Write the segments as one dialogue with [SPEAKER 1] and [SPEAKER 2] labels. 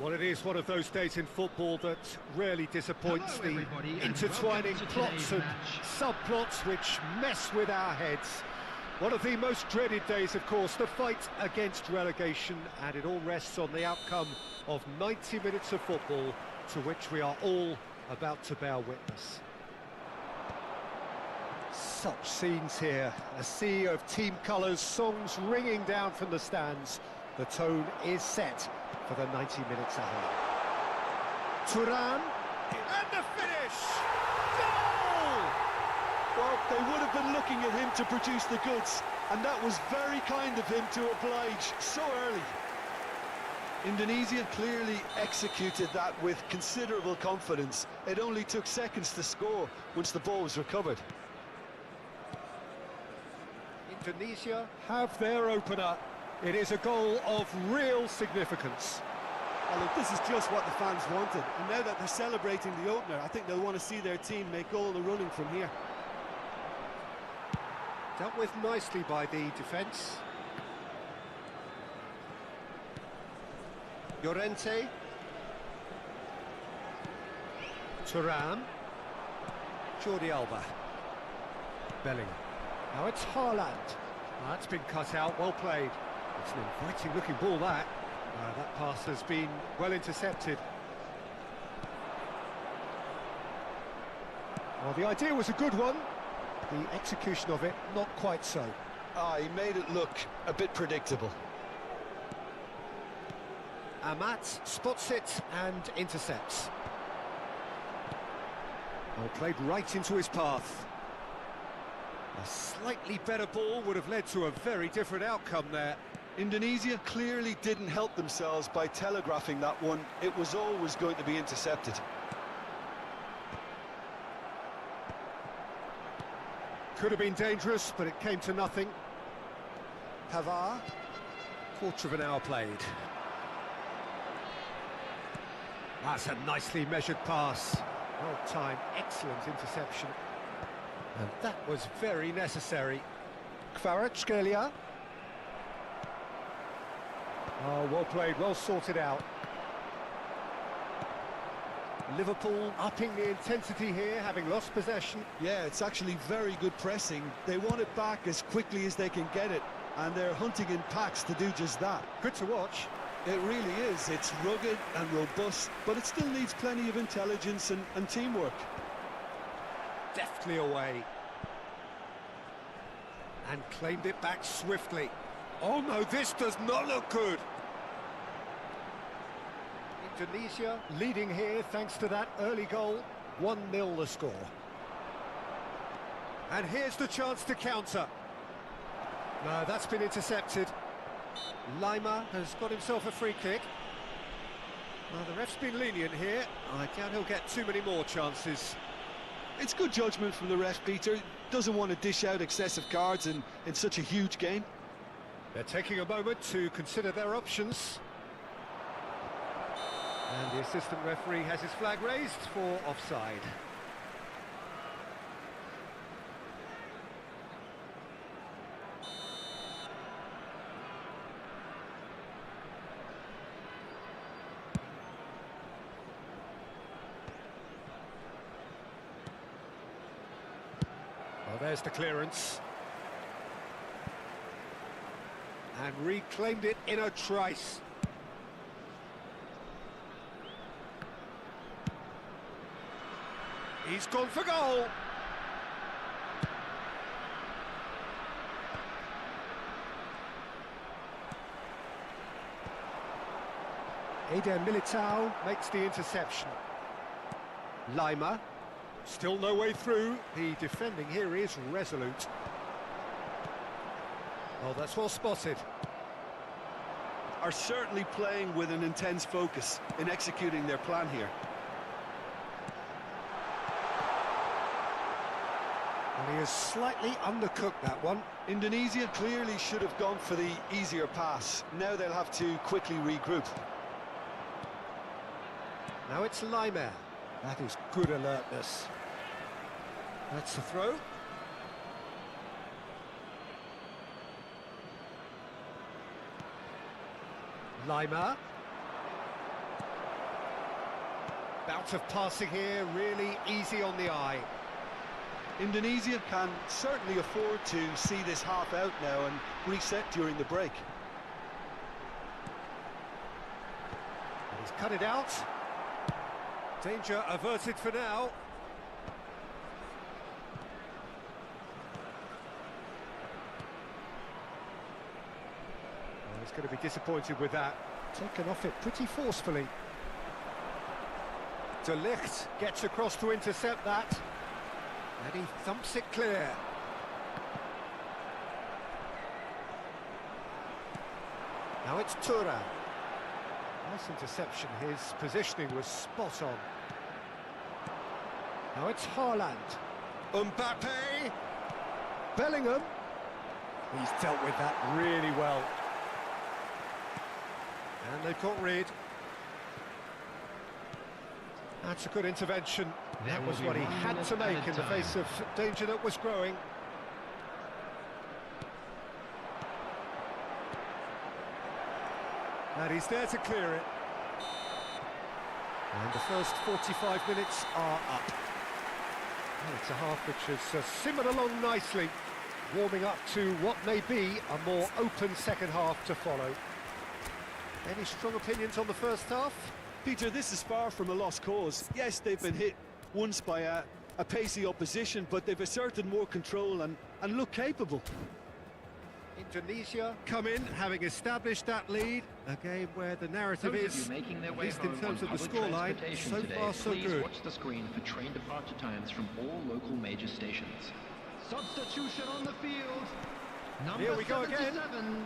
[SPEAKER 1] Well, it is one of those days in football that rarely disappoints.
[SPEAKER 2] Hello,
[SPEAKER 1] the
[SPEAKER 2] everybody, and
[SPEAKER 1] intertwining
[SPEAKER 2] welcome to
[SPEAKER 1] plots
[SPEAKER 2] today's
[SPEAKER 1] and
[SPEAKER 2] match.
[SPEAKER 1] subplots which mess with our heads. One of the most dreaded days, of course, the fight against relegation, and it all rests on the outcome of 90 minutes of football to which we are all about to bear witness. Such scenes here, a sea of team colours, songs ringing down from the stands. The tone is set for the 90 minutes ahead. Turan, and the finish! Goal!
[SPEAKER 3] Well, they would have been looking at him to produce the goods, and that was very kind of him to oblige so early. Indonesia clearly executed that with considerable confidence. It only took seconds to score once the ball was recovered.
[SPEAKER 1] Indonesia have their opener. It is a goal of real significance.
[SPEAKER 4] Well, look, this is just what the fans wanted, and now that they're celebrating the opener, I think they'll want to see their team make all the running from here.
[SPEAKER 1] Dealt with nicely by the defence. Llorente. Turan. Jordi Alba. Bellingham. Now it's Haaland. That's been cut out, well played. It's an inviting looking ball, that. That pass has been well intercepted. Well, the idea was a good one. The execution of it, not quite so.
[SPEAKER 3] He made it look a bit predictable.
[SPEAKER 1] Amat spots it and intercepts. Well, played right into his path. A slightly better ball would have led to a very different outcome there.
[SPEAKER 3] Indonesia clearly didn't help themselves by telegraphing that one. It was always going to be intercepted.
[SPEAKER 1] Could have been dangerous, but it came to nothing. Pavar, quarter of an hour played. That's a nicely measured pass. Well timed, excellent interception. And that was very necessary. Kvaratskhelia. Oh, well played, well sorted out. Liverpool upping the intensity here, having lost possession.
[SPEAKER 4] Yeah, it's actually very good pressing. They want it back as quickly as they can get it, and they're hunting in packs to do just that.
[SPEAKER 1] Good to watch.
[SPEAKER 4] It really is. It's rugged and robust, but it still needs plenty of intelligence and teamwork.
[SPEAKER 1] Deftly away. And claimed it back swiftly. Oh no, this does not look good. Indonesia leading here thanks to that early goal. 1-0 the score. And here's the chance to counter. No, that's been intercepted. Lima has got himself a free kick. Well, the ref's been lenient here. I doubt he'll get too many more chances.
[SPEAKER 4] It's good judgment from the ref, Peter. Doesn't want to dish out excessive cards in such a huge game.
[SPEAKER 1] They're taking a moment to consider their options. And the assistant referee has his flag raised for offside. Well, there's the clearance. And reclaimed it in a trice. He's gone for goal. Eder Militao makes the interception. Lima, still no way through. The defending here is resolute. Oh, that's well spotted.
[SPEAKER 4] Are certainly playing with an intense focus in executing their plan here.
[SPEAKER 1] And he has slightly undercooked that one.
[SPEAKER 3] Indonesia clearly should have gone for the easier pass. Now they'll have to quickly regroup.
[SPEAKER 1] Now it's Lima. That is good alertness. That's the throw. Lima. Bout of passing here, really easy on the eye.
[SPEAKER 4] Indonesia can certainly afford to see this half out now and reset during the break.
[SPEAKER 1] And he's cut it out. Danger averted for now. Well, he's going to be disappointed with that. Taken off it pretty forcefully. De Ligt gets across to intercept that. And he thumps it clear. Now it's Thuram. Nice interception, his positioning was spot on. Now it's Haaland. Mbappe. Bellingham. He's dealt with that really well. And they've got rid. That's a good intervention. That was what he had to make in the face of danger that was growing. And he's there to clear it. And the first 45 minutes are up. And it's a half which has simmered along nicely, warming up to what may be a more open second half to follow. Any strong opinions on the first half?
[SPEAKER 4] Peter, this is far from a lost cause. Yes, they've been hit once by a pacey opposition, but they've asserted more control and look capable.
[SPEAKER 1] Indonesia come in, having established that lead. A game where the narrative is, at least in terms of the scoreline, so far so good.
[SPEAKER 2] Watch the screen for train departure times from all local major stations. Substitution on the field. Number
[SPEAKER 1] Here we go
[SPEAKER 2] 77.
[SPEAKER 1] again.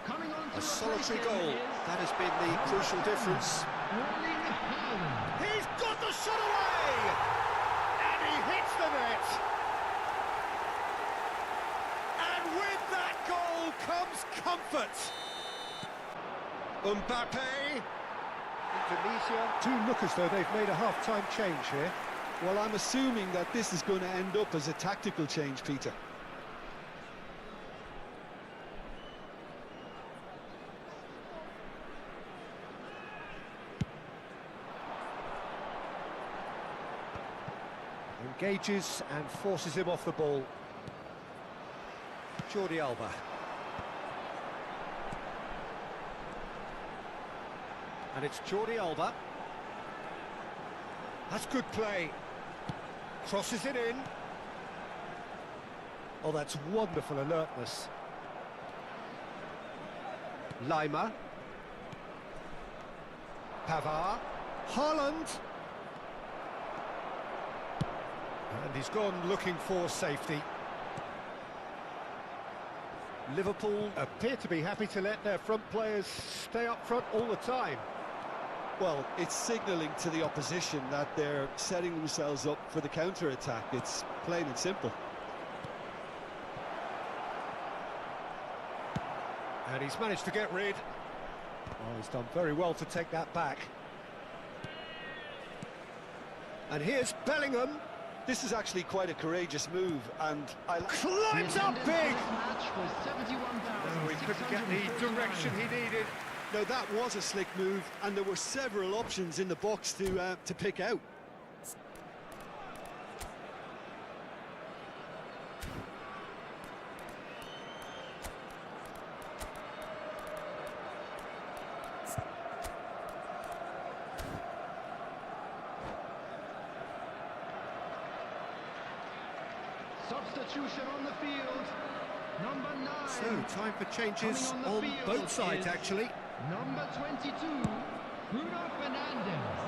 [SPEAKER 2] Coming on to
[SPEAKER 1] A solitary
[SPEAKER 2] replace
[SPEAKER 1] goal.
[SPEAKER 2] him is
[SPEAKER 1] That has been the crucial difference.
[SPEAKER 2] Erling Haaland.
[SPEAKER 1] He's got the shot away! And he hits the net! And with that goal comes comfort! Mbappe! Indonesia do look as though they've made a half-time change here.
[SPEAKER 4] Well, I'm assuming that this is going to end up as a tactical change, Peter.
[SPEAKER 1] Engages and forces him off the ball. Jordi Alba. And it's Jordi Alba. That's good play. Crosses it in. Oh, that's wonderful alertness. Lima. Pavard. Haaland. And he's gone looking for safety. Liverpool appear to be happy to let their front players stay up front all the time.
[SPEAKER 4] Well, it's signalling to the opposition that they're setting themselves up for the counter-attack. It's plain and simple.
[SPEAKER 1] And he's managed to get rid. Oh, he's done very well to take that back. And here's Bellingham.
[SPEAKER 4] This is actually quite a courageous move, and I
[SPEAKER 1] climbs up big.
[SPEAKER 2] No,
[SPEAKER 1] he couldn't get the direction he needed.
[SPEAKER 4] Now that was a slick move, and there were several options in the box to pick out.
[SPEAKER 2] Substitution on the field. Number 9.
[SPEAKER 1] So, time for changes on both sides, actually.
[SPEAKER 2] Number 22, Bruno Fernandes.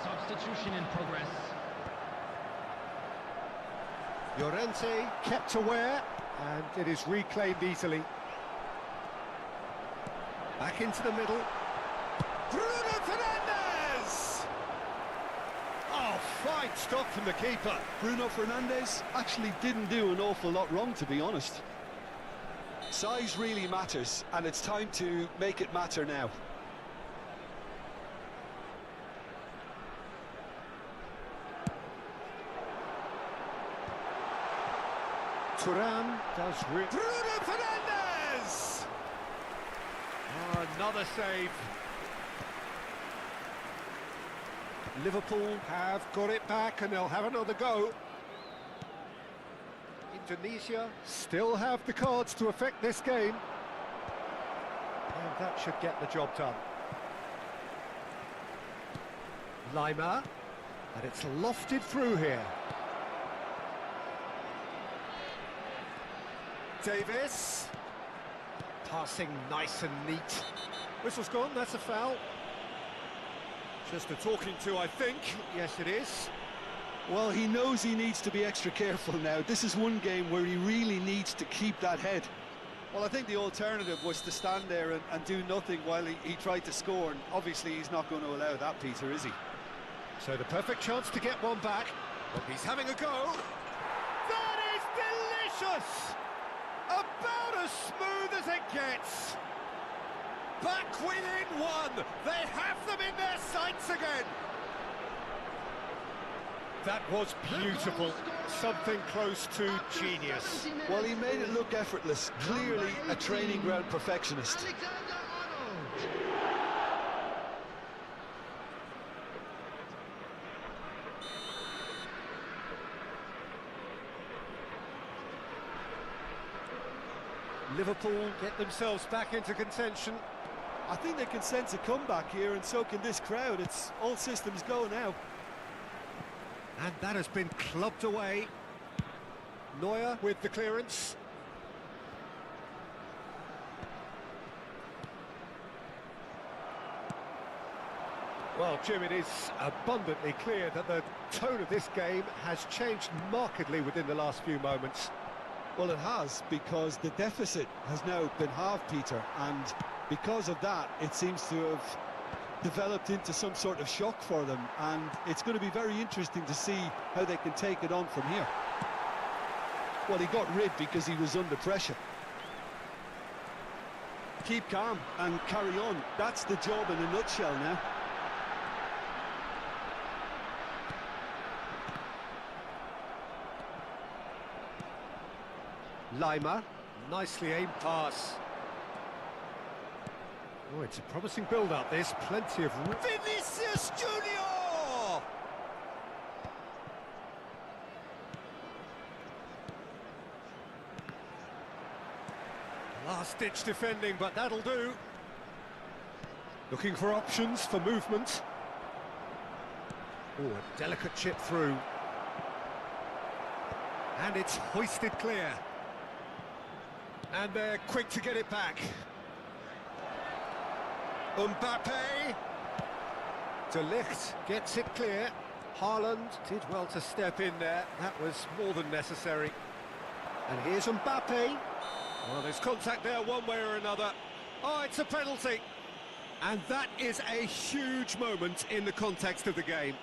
[SPEAKER 2] Substitution in progress.
[SPEAKER 1] Llorente kept aware, and it is reclaimed easily. Back into the middle. Bruno Fernandes! Oh, fine stop from the keeper.
[SPEAKER 4] Bruno Fernandes actually didn't do an awful lot wrong, to be honest. Size really matters, and it's time to make it matter now.
[SPEAKER 1] Thuram does rip. Bruno Fernandes! Oh, another save. Liverpool have got it back and they'll have another go. Indonesia still have the cards to affect this game. And that should get the job done. Lima, and it's lofted through here. Davis, passing nice and neat. Whistle's gone, that's a foul. Just a talking to, I think. Yes, it is.
[SPEAKER 4] Well, he knows he needs to be extra careful now. This is one game where he really needs to keep that head. Well, I think the alternative was to stand there and do nothing while he tried to score, and obviously he's not going to allow that, Peter, is he?
[SPEAKER 1] So the perfect chance to get one back. But he's having a go. That is delicious! About as smooth as it gets. Back within one. They have them in their sights again. That was beautiful. Something close to genius.
[SPEAKER 4] Well, he made it look effortless. Clearly a training ground perfectionist.
[SPEAKER 1] Liverpool get themselves back into contention.
[SPEAKER 4] I think they can sense a comeback here, and so can this crowd. It's all systems go now.
[SPEAKER 1] And that has been clubbed away. Neuer with the clearance. Well, Jim, it is abundantly clear that the tone of this game has changed markedly within the last few moments.
[SPEAKER 4] Well, it has, because the deficit has now been halved, Peter, and because of that, it seems to have developed into some sort of shock for them, and it's going to be very interesting to see how they can take it on from here. Well, he got rid because he was under pressure. Keep calm and carry on. That's the job in a nutshell now.
[SPEAKER 1] Lima, nicely aimed pass. Oh, it's a promising build-up, this. Plenty of... Vinicius Junior! Last-ditch defending, but that'll do. Looking for options for movement. Oh, a delicate chip through. And it's hoisted clear. And they're quick to get it back. Mbappe. De Ligt gets it clear. Haaland did well to step in there. That was more than necessary. And here's Mbappe. Well, there's contact there one way or another. Oh, it's a penalty. And that is a huge moment in the context of the game.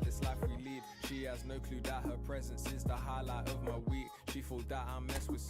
[SPEAKER 5] This life we lead, she has no clue that her presence is the highlight of my week. She thought that I mess with so